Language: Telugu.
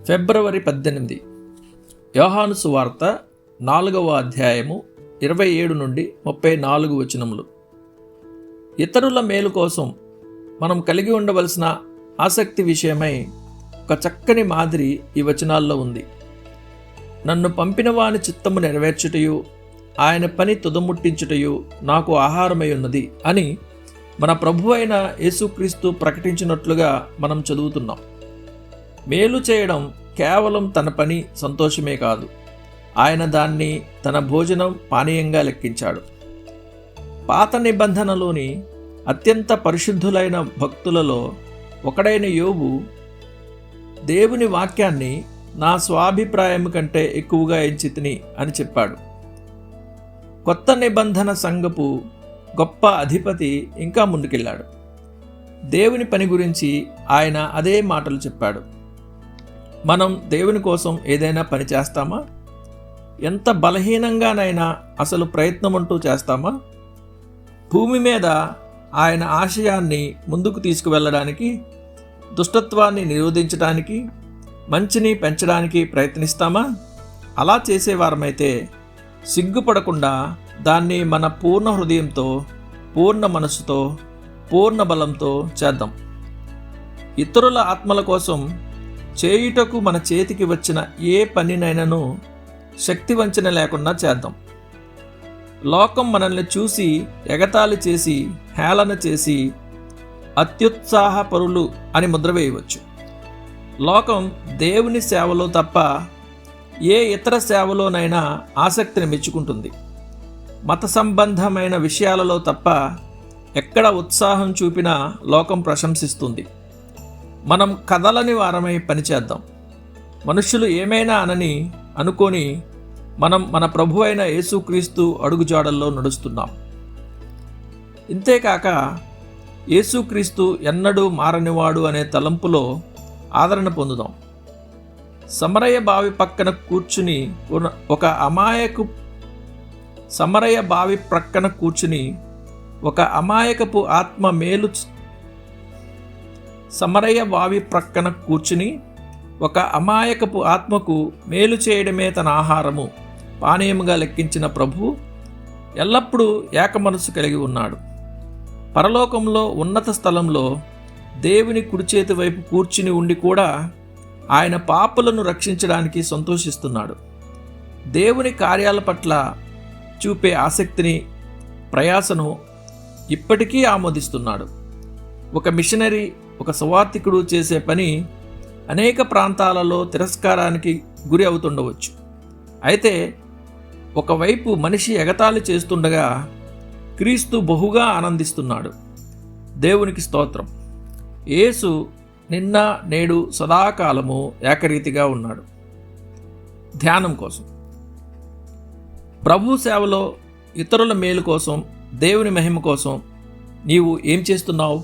ఫిబ్రవరి 18 యోహాను సువార్త 4వ అధ్యాయము 27 నుండి 34 వచనములు. ఇతరుల మేలు కోసం మనం కలిగి ఉండవలసిన ఆసక్తి విషయమై ఒక చక్కని మాదిరి ఈ వచనాల్లో ఉంది. నన్ను పంపిన వాని చిత్తము నెరవేర్చుటయు ఆయన పని తుదముట్టించుటయు నాకు ఆహారమై ఉన్నది అని మన ప్రభు అయిన యేసుక్రీస్తు ప్రకటించినట్లుగా మనం చదువుతున్నాం. మేలు చేయడం కేవలం తన పని సంతోషమే కాదు, ఆయన దాన్ని తన భోజనం పానీయంగా లెక్కించాడు. పాత నిబంధనలోని అత్యంత పరిశుద్ధులైన భక్తులలో ఒకడైన యోబు దేవుని వాక్యాన్ని నా స్వాభిప్రాయం కంటే ఎక్కువగా ఎంచితిని అని చెప్పాడు. కొత్త నిబంధన సంఘపు గొప్ప అధిపతి ఇంకా ముందుకెళ్ళాడు. దేవుని పని గురించి ఆయన అదే మాటలు చెప్పాడు. మనం దేవుని కోసం ఏదైనా పని చేస్తామా? ఎంత బలహీనంగానైనా అసలు ప్రయత్నం అంటూ చేస్తామా? భూమి మీద ఆయన ఆశయాన్ని ముందుకు తీసుకువెళ్ళడానికి, దుష్టత్వాన్ని నిరోధించడానికి, మంచిని పెంచడానికి ప్రయత్నిస్తామా? అలా చేసేవారమైతే సిగ్గుపడకుండా దాన్ని మన పూర్ణ హృదయంతో, పూర్ణ మనసుతో, పూర్ణ బలంతో చేద్దాం. ఇతరుల ఆత్మల కోసం చేయుటకు మన చేతికి వచ్చిన ఏ పనినైనాను శక్తి వంచన లేకుండా చేద్దాం. లోకం మనల్ని చూసి ఎగతాళి చేసి, హేళన చేసి అత్యుత్సాహపరులు అని ముద్ర వేయవచ్చు. లోకం దేవుని సేవలో తప్ప ఏ ఇతర సేవలోనైనా ఆసక్తిని మెచ్చుకుంటుంది. మత సంబంధమైన విషయాలలో తప్ప ఎక్కడ ఉత్సాహం చూపినా లోకం ప్రశంసిస్తుంది. మనం కదలని వారమై పనిచేద్దాం. మనుషులు ఏమైనా అనుకొని మనం మన ప్రభు అయిన యేసుక్రీస్తు అడుగుజాడల్లో నడుస్తున్నాం. ఇంతేకాక యేసుక్రీస్తు ఎన్నడూ మారనివాడు అనే తలంపులో ఆదరణ పొందుదాం. సమరయ బావి ప్రక్కన కూర్చుని ఒక అమాయకపు ఆత్మకు మేలు చేయడమే తన ఆహారము, పానీయముగా లెక్కించిన ప్రభు ఎల్లప్పుడూ ఏకమనస్సు కలిగి ఉన్నాడు. పరలోకంలో ఉన్నత స్థలంలో దేవుని కుడిచేతి వైపు కూర్చుని ఉండి కూడా ఆయన పాపులను రక్షించడానికి సంతోషిస్తున్నాడు. దేవుని కార్యాల పట్ల చూపే ఆసక్తిని, ప్రయాసను ఇప్పటికీ ఆమోదిస్తున్నాడు. ఒక మిషనరీ, ఒక సువార్థికుడు చేసే పని అనేక ప్రాంతాలలో తిరస్కారానికి గురి అవుతుండవచ్చు. అయితే ఒకవైపు మనిషి ఎగతాళి చేస్తుండగా క్రీస్తు బహుగా ఆనందిస్తున్నాడు. దేవునికి స్తోత్రం. యేసు నిన్న, నేడు, సదాకాలము ఏకరీతిగా ఉన్నాడు. ధ్యానం కోసం. ప్రభు సేవలో ఇతరుల మేలు కోసం, దేవుని మహిమ కోసం నీవు ఏం చేస్తున్నావు?